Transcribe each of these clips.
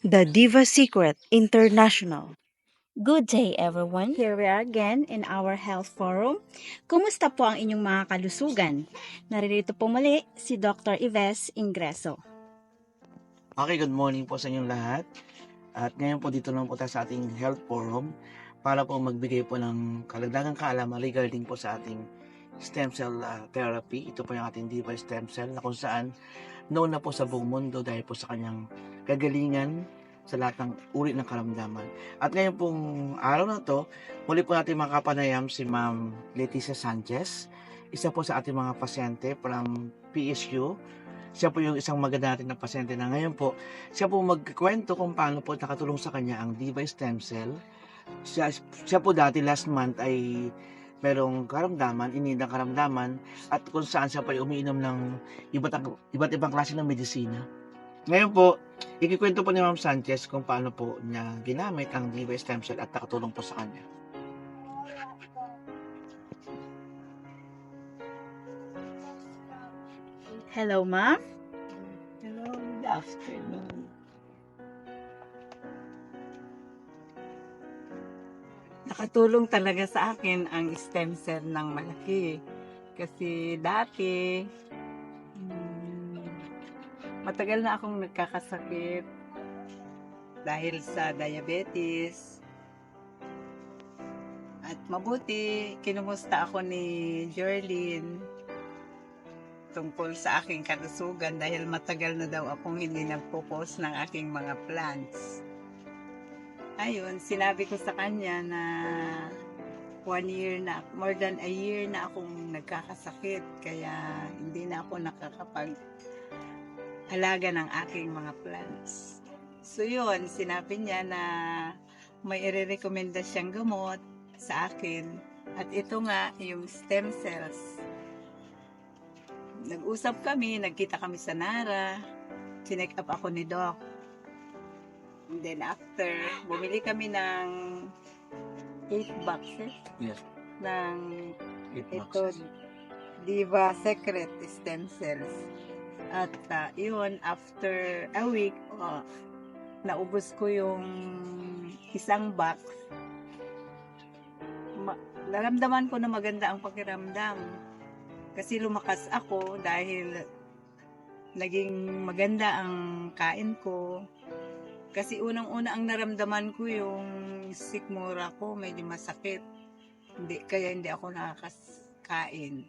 The Diva Secret International. Good day everyone. Here we are again in our health forum. Kumusta po ang inyong mga kalusugan? Naririto po muli si Dr. Yves Ingreso. Okay, good morning po sa inyong lahat. At ngayon po dito lang po tayo sa ating health forum para po magbigay po ng kalagdagang kaalaman regarding po sa ating stem cell therapy. Ito po yung ating Diva stem cell na kung saan known na po sa buong mundo dahil po sa kanyang kagalingan sa lahat ng uri ng karamdaman. At ngayon pong araw na to, muli po natin makapanayam si Ma'am Leticia Sanchez, isa po sa ating mga pasyente from PSU. Siya po yung isang maganda natin na pasyente na ngayon po, siya po magkwento kung paano po nakatulong sa kanya ang Diva stem cell. Siya po dati last month ay merong karamdaman, ininidang karamdaman, at kung saan siya pa umiinom ng iba't ibang klase ng medisina. Ngayon po, ikikwento po ni Ma'am Sanchez kung paano po niya ginamit ang Diva stem cell at nakatulong po sa kanya. Hello, ma'am. Hello, good afternoon. Nakatulong talaga sa akin ang stem cell ng malaki. Kasi dati, matagal na akong nagkakasakit dahil sa diabetes. At mabuti, kinumusta ako ni Jerlyn tungkol sa aking kalusugan dahil matagal na daw akong hindi nagpo-post ng aking mga plans. Ayun, sinabi ko sa kanya na 1 year na, more than a year na akong nagkakasakit, kaya hindi na ako nakakapag-alaga ng aking mga plans. So yun, sinabi niya na may i-recommenda siyang gamot sa akin, at ito nga yung stem cells. Nag-usap kami, nagkita kami sa Nara, chinek up ako ni Doc. And then after, bumili kami ng 8 boxes Yes, ng 8 ito, boxes. Diva Secret Stem Cells. At yun, after a week, naubos ko yung isang box. Naramdaman ko na maganda ang pakiramdam. Kasi lumakas ako dahil naging maganda ang kain ko. Kasi unang-una ang naramdaman ko yung sikmura ko, medyo masakit. Kaya hindi ako nakakain.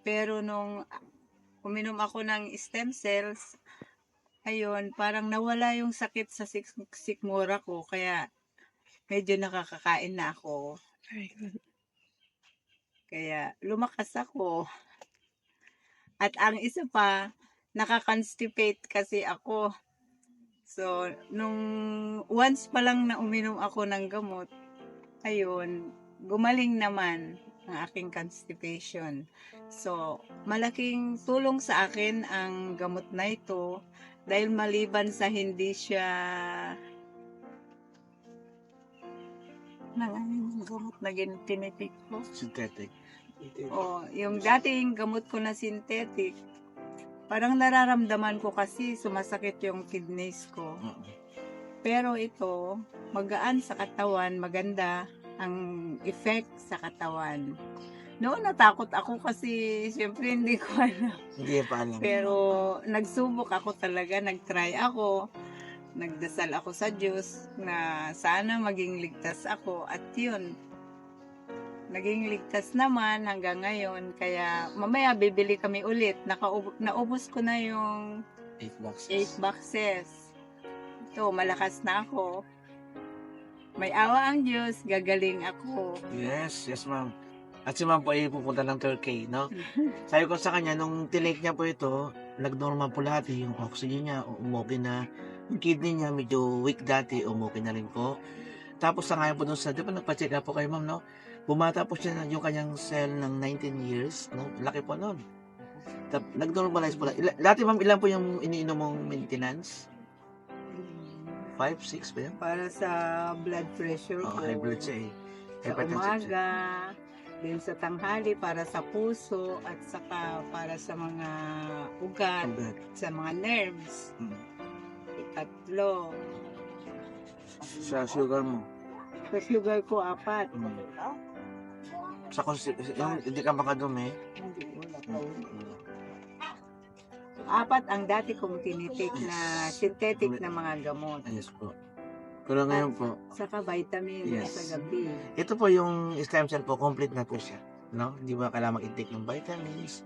Pero nung uminom ako ng stem cells, ayun, parang nawala yung sakit sa sikmura ko. Kaya medyo nakakakain na ako. Very good. Kaya lumakas ako. At ang isa pa, nakakonstipate kasi ako. So, nung once pa lang na uminom ako ng gamot, ayun, gumaling naman ang aking constipation. So, malaking tulong sa akin ang gamot na ito dahil maliban sa hindi siya ng gamot na tinitik ko. Synthetic. Yung dating gamot ko na synthetic, parang nararamdaman ko kasi sumasakit yung kidneys ko. Pero ito, magaan sa katawan, maganda ang effect sa katawan. Noon natakot ako kasi siyempre hindi ko alam. Hindi pa alam. Pero nagsubok ako talaga, nagtry ako. Nagdasal ako sa Diyos na sana maging ligtas ako, at yun, naging ligtas naman hanggang ngayon. Kaya mamaya bibili kami ulit. Naubos ko na yung 8 boxes. 8 boxes. Ito, malakas na ako. May awa ang Diyos, gagaling ako. Yes, ma'am. At si ma'am po ay pupunta ng Turkey, no? Sabi ko sa kanya, nung tinake niya po ito, nag-normal po lahat. Yung oxygen niya, umokay na. Yung kidney niya, medyo weak dati, umokay na rin po. Tapos sa ngayon po dun sa, di ba nagpa-check up po kayo, ma'am, no? Bumata po siya yung kanyang cell ng 19 years, no? Laki po nun. Nag-normalize po lahat. Dati, ma'am, ilan po yung iniinom mong maintenance? 5, 6 ba yan? Para sa blood pressure ko. High blood siya eh. Sa Hypertensive siya. umaga, din sa tanghali para sa puso, at saka para sa mga ugat, Ugat. sa mga nerves. Mm. Itatlo. Sa sugar mo. Sa sugar ko, 4. Sa yung hindi ka makadumi. Hindi, wala pa. 4 ang dati kong tinitik na synthetic na mga gamot. Yes po. Pero ngayon po, Saka vitamin Yes. sa gabi. ito po yung stem cell po, complete na po siya. No? Hindi ba kailangan mag-intake ng vitamins,